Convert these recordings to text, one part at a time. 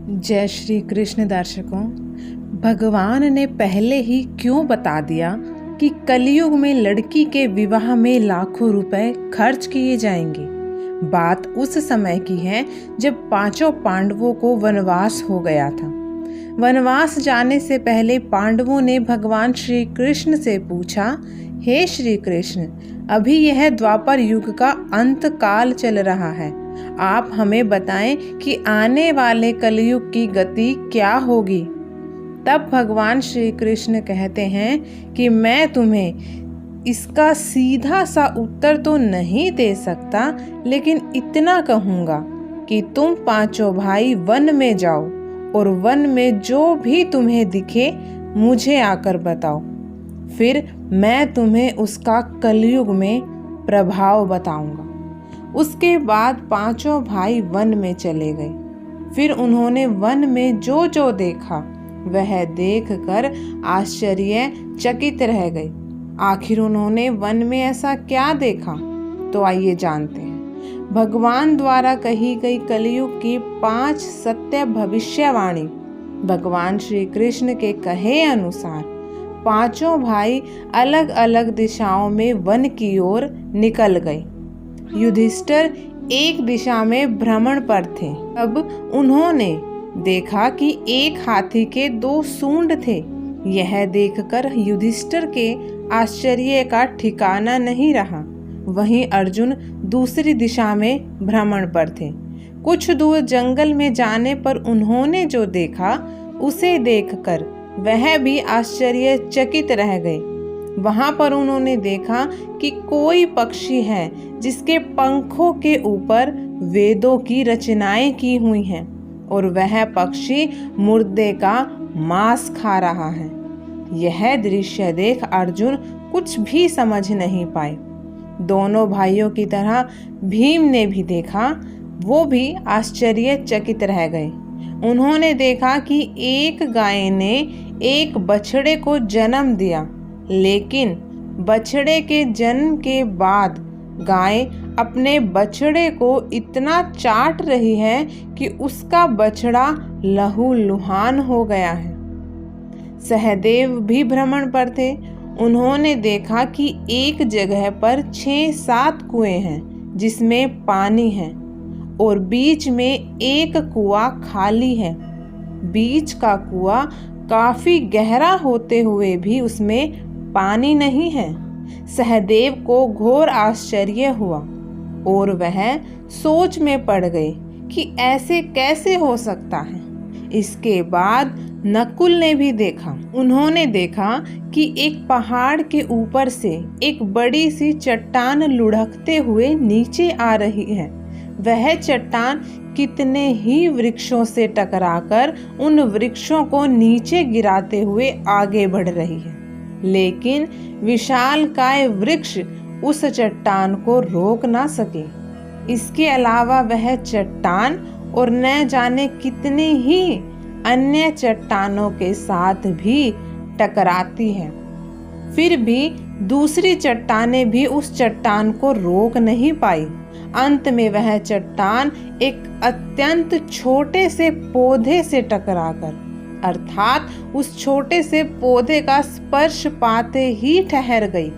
जय श्री कृष्ण। दर्शकों, भगवान ने पहले ही क्यों बता दिया कि कलयुग में लड़की के विवाह में लाखों रुपए खर्च किए जाएंगे। बात उस समय की है जब पांचों पांडवों को वनवास हो गया था। वनवास जाने से पहले पांडवों ने भगवान श्री कृष्ण से पूछा, हे श्री कृष्ण, अभी यह द्वापर युग का अंत काल चल रहा है, आप हमें बताएं कि आने वाले कलयुग की गति क्या होगी। तब भगवान श्री कृष्ण कहते हैं कि मैं तुम्हें इसका सीधा सा उत्तर तो नहीं दे सकता, लेकिन इतना कहूँगा कि तुम पांचों भाई वन में जाओ और वन में जो भी तुम्हें दिखे मुझे आकर बताओ, फिर मैं तुम्हें उसका कलयुग में प्रभाव बताऊंगा। उसके बाद पांचों भाई वन में चले गए। फिर उन्होंने वन में जो जो देखा वह देखकर आश्चर्यचकित रह गए। आखिर उन्होंने वन में ऐसा क्या देखा, तो आइए जानते हैं। भगवान द्वारा कही गई कलयुग की 5 सत्य भविष्यवाणी। भगवान श्री कृष्ण के कहे अनुसार पांचों भाई अलग अलग दिशाओं में वन की ओर निकल गए। युधिष्ठिर एक दिशा में भ्रमण पर थे। अब उन्होंने देखा कि एक हाथी के 2 सूंड थे। यह देखकर युधिष्ठिर के आश्चर्य का ठिकाना नहीं रहा। वहीं अर्जुन दूसरी दिशा में भ्रमण पर थे। कुछ दूर जंगल में जाने पर उन्होंने जो देखा उसे देखकर वह भी आश्चर्यचकित रह गए। वहां पर उन्होंने देखा कि कोई पक्षी है जिसके पंखों के ऊपर वेदों की रचनाएं की हुई हैं और वह पक्षी मुर्दे का मांस खा रहा है। यह दृश्य देख अर्जुन कुछ भी समझ नहीं पाए। दोनों भाइयों की तरह भीम ने भी देखा, वो भी आश्चर्यचकित रह गए। उन्होंने देखा कि एक गाय ने एक बछड़े को जन्म दिया, लेकिन बछड़े के जन्म के बाद गाय अपने बछड़े को इतना चाट रही है कि उसका बछड़ा लहूलुहान हो गया है। सहदेव भी भ्रमण पर थे। उन्होंने देखा कि एक जगह पर 6-7 कुएं हैं जिसमें पानी है और बीच में एक कुआं खाली है। बीच का कुआं काफी गहरा होते हुए भी उसमें पानी नहीं है। सहदेव को घोर आश्चर्य हुआ और वह सोच में पड़ गए कि ऐसे कैसे हो सकता है। इसके बाद नकुल ने भी देखा। उन्होंने देखा कि एक पहाड़ के ऊपर से एक बड़ी सी चट्टान लुढ़कते हुए नीचे आ रही है। वह चट्टान कितने ही वृक्षों से टकराकर उन वृक्षों को नीचे गिराते हुए आगे बढ़ रही है, लेकिन विशालकाय वृक्ष उस चट्टान को रोक ना सके। इसके अलावा वह चट्टान और न जाने कितनी ही अन्य चट्टानों के साथ भी टकराती है। फिर भी दूसरी चट्टानें भी उस चट्टान को रोक नहीं पाई। अंत में वह चट्टान एक अत्यंत छोटे से पौधे से टकराकर, अर्थात उस छोटे से पौधे का स्पर्श पाते ही ठहर गई।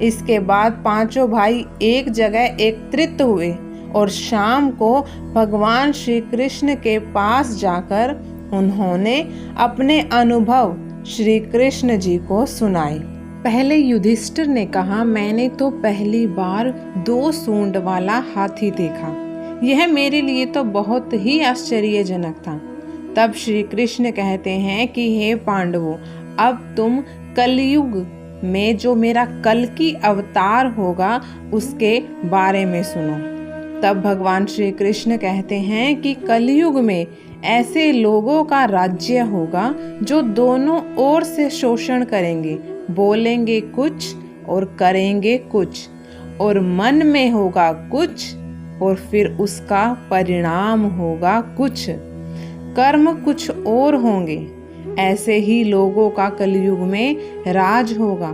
इसके बाद पांचों भाई एक जगह एकत्रित हुए और शाम को भगवान श्री कृष्ण के पास जाकर उन्होंने अपने अनुभव श्री कृष्ण जी को सुनाए। पहले युधिष्ठिर ने कहा, मैंने तो पहली बार 2 सूंड वाला हाथी देखा। यह मेरे लिए तो बहुत ही आश्चर्यजनक था। तब श्री कृष्ण कहते हैं कि हे पांडवों, अब तुम कलयुग में जो मेरा कल्कि अवतार होगा उसके बारे में सुनो। तब भगवान श्री कृष्ण कहते हैं कि कलयुग में ऐसे लोगों का राज्य होगा जो दोनों ओर से शोषण करेंगे, बोलेंगे कुछ और करेंगे कुछ, और मन में होगा कुछ और फिर उसका परिणाम होगा कुछ, कर्म कुछ और होंगे। ऐसे ही लोगों का कलयुग में राज होगा।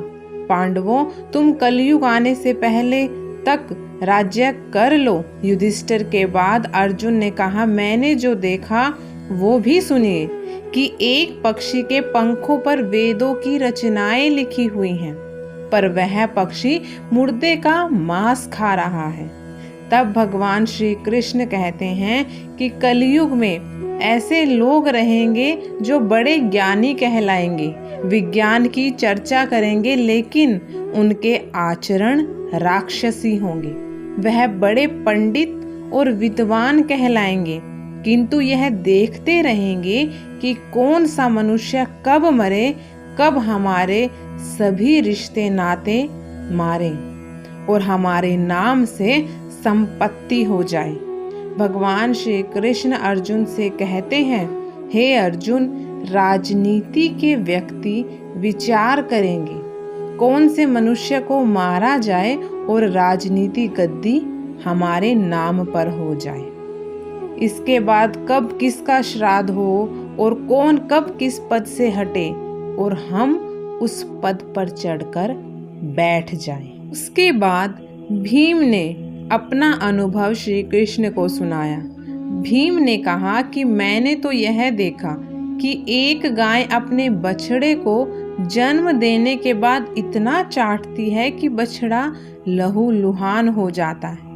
पांडवों, तुम कलयुग आने से पहले तक राज्य कर लो। युधिष्ठिर के बाद अर्जुन ने कहा, मैंने जो देखा वो भी सुनिए कि एक पक्षी के पंखों पर वेदों की रचनाएं लिखी हुई हैं, पर वह पक्षी मुर्दे का मांस खा रहा है। तब भगवान श्री कृष्ण कहते हैं कि कलयुग में ऐसे लोग रहेंगे जो बड़े ज्ञानी कहलाएंगे, विज्ञान की चर्चा करेंगे, लेकिन उनके आचरण राक्षसी होंगे। वह बड़े पंडित और विद्वान कहलाएंगे, किंतु यह देखते रहेंगे कि कौन सा मनुष्य कब मरे, कब हमारे सभी रिश्ते नाते मारे और हमारे नाम से संपत्ति हो जाए। भगवान श्री कृष्ण अर्जुन से कहते हैं, हे अर्जुन, राजनीति के व्यक्ति विचार करेंगे कौन से मनुष्य को मारा जाए और राजनीति गद्दी हमारे नाम पर हो जाए। इसके बाद कब किसका श्राद्ध हो और कौन कब किस पद से हटे और हम उस पद पर चढ़कर बैठ जाएं। उसके बाद भीम ने अपना अनुभव श्री कृष्ण को सुनाया। भीम ने कहा कि मैंने तो यह देखा कि एक गाय अपने बछड़े को जन्म देने के बाद इतना चाटती है कि बछड़ा लहूलुहान हो जाता है।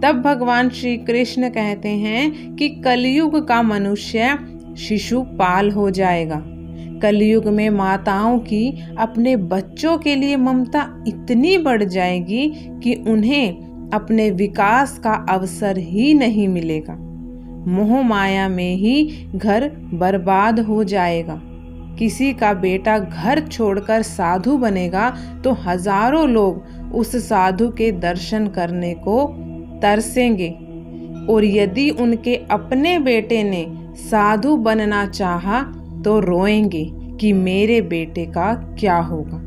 तब भगवान श्री कृष्ण कहते हैं कि कलयुग का मनुष्य शिशुपाल हो जाएगा। कलयुग में माताओं की अपने बच्चों के लिए ममता इतनी बढ़ जाएगी कि उन्हें अपने विकास का अवसर ही नहीं मिलेगा। मोह माया में ही घर बर्बाद हो जाएगा। किसी का बेटा घर छोड़कर साधु बनेगा तो हजारों लोग उस साधु के दर्शन करने को तरसेंगे, और यदि उनके अपने बेटे ने साधु बनना चाहा तो रोएंगे कि मेरे बेटे का क्या होगा।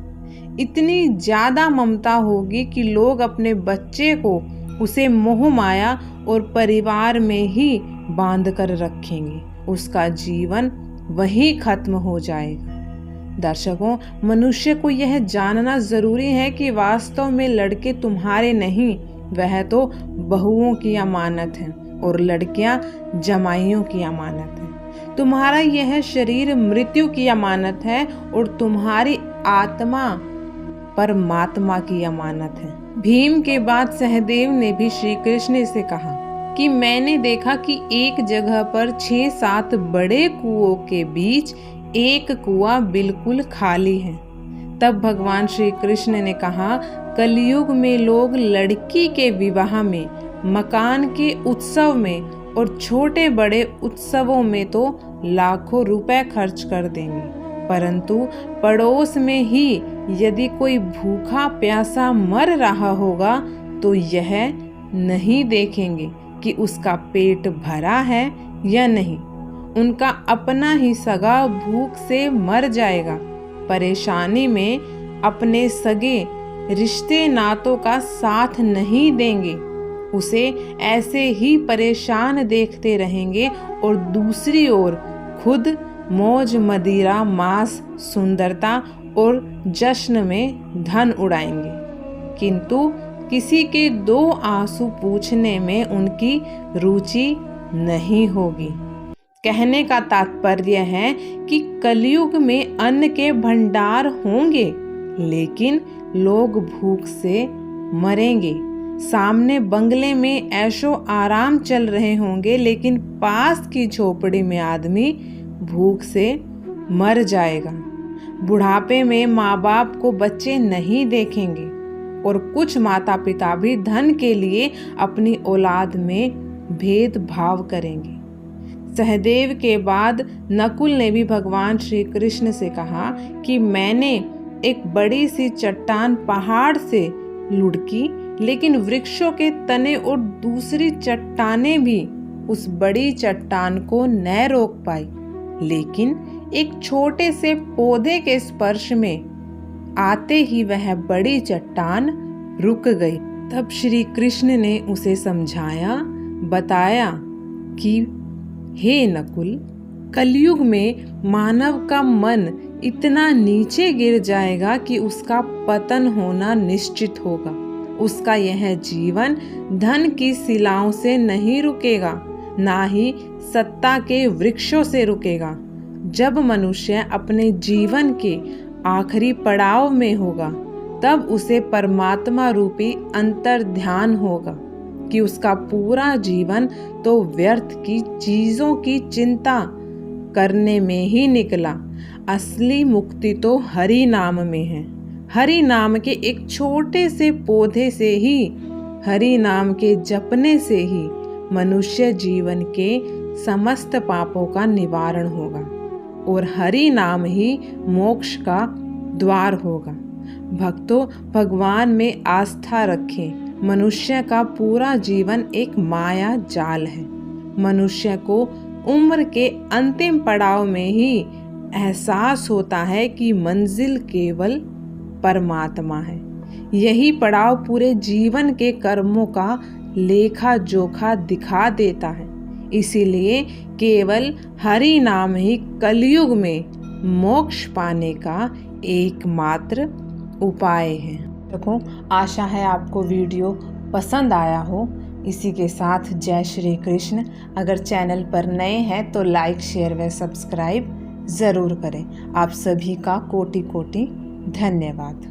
इतनी ज्यादा ममता होगी कि लोग अपने बच्चे को उसे मोह माया और परिवार में ही बांध कर रखेंगे। उसका जीवन वही खत्म हो जाएगा। दर्शकों, मनुष्य को यह जानना जरूरी है कि वास्तव में लड़के तुम्हारे नहीं, वह तो बहुओं की अमानत है और लड़कियां जमाइयों की अमानत है। तुम्हारा यह शरीर मृत्यु की अमानत है और तुम्हारी आत्मा परमात्मा की अमानत है। भीम के बाद सहदेव ने भी श्री कृष्ण से कहा कि मैंने देखा कि एक जगह पर 6-7 बड़े कुओं के बीच एक कुआं बिल्कुल खाली है। तब भगवान श्री कृष्ण ने कहा, कलयुग में लोग लड़की के विवाह में, मकान के उत्सव में और छोटे बड़े उत्सवों में तो लाखों रुपए खर्च कर देंगे, परंतु पड़ोस में ही यदि कोई भूखा प्यासा मर रहा होगा तो यह नहीं देखेंगे कि उसका पेट भरा है या नहीं। उनका अपना ही सगा भूख से मर जाएगा। परेशानी में अपने सगे रिश्ते नातों का साथ नहीं देंगे, उसे ऐसे ही परेशान देखते रहेंगे और दूसरी ओर खुद मौज मदिरा, मांस, सुंदरता और जश्न में धन उड़ाएंगे, किंतु किसी के 2 आंसू पूछने में उनकी रुचि नहीं होगी। कहने का तात्पर्य है कि कलयुग में अन्न के भंडार होंगे, लेकिन लोग भूख से मरेंगे। सामने बंगले में ऐशो आराम चल रहे होंगे, लेकिन पास की झोपड़ी में आदमी भूख से मर जाएगा। बुढ़ापे में माँ बाप को बच्चे नहीं देखेंगे और कुछ माता पिता भी धन के लिए अपनी औलाद में भेदभाव करेंगे। सहदेव के बाद नकुल ने भी भगवान श्री कृष्ण से कहा कि मैंने एक बड़ी सी चट्टान पहाड़ से लुढ़की, लेकिन वृक्षों के तने और दूसरी चट्टानें भी उस बड़ी चट्टान को न रोक पाई, लेकिन एक छोटे से पौधे के स्पर्श में आते ही वह बड़ी चट्टान रुक गई। तब श्री कृष्ण ने उसे समझाया, बताया कि हे नकुल, कलयुग में मानव का मन इतना नीचे गिर जाएगा कि उसका पतन होना निश्चित होगा। उसका यह जीवन धन की शिलाओं से नहीं रुकेगा। ना ही सत्ता के वृक्षों से रुकेगा। जब मनुष्य अपने जीवन के आखिरी पड़ाव में होगा, तब उसे परमात्मा रूपी अंतर्ध्यान होगा कि उसका पूरा जीवन तो व्यर्थ की चीजों की चिंता करने में ही निकला। असली मुक्ति तो हरि नाम में है। हरि नाम के एक छोटे से पौधे से ही, हरि नाम के जपने से ही मनुष्य जीवन के समस्त पापों का निवारण होगा और हरि नाम ही मोक्ष का द्वार होगा। भक्तों, भगवान में आस्था रखें। मनुष्य का पूरा जीवन एक माया जाल है। मनुष्य को उम्र के अंतिम पड़ाव में ही एहसास होता है कि मंजिल केवल परमात्मा है। यही पड़ाव पूरे जीवन के कर्मों का लेखा जोखा दिखा देता है। इसीलिए केवल हरि नाम ही कलयुग में मोक्ष पाने का एकमात्र उपाय है। देखो, आशा है आपको वीडियो पसंद आया हो। इसी के साथ जय श्री कृष्ण। अगर चैनल पर नए हैं तो लाइक, शेयर व सब्सक्राइब ज़रूर करें। आप सभी का कोटि कोटि धन्यवाद।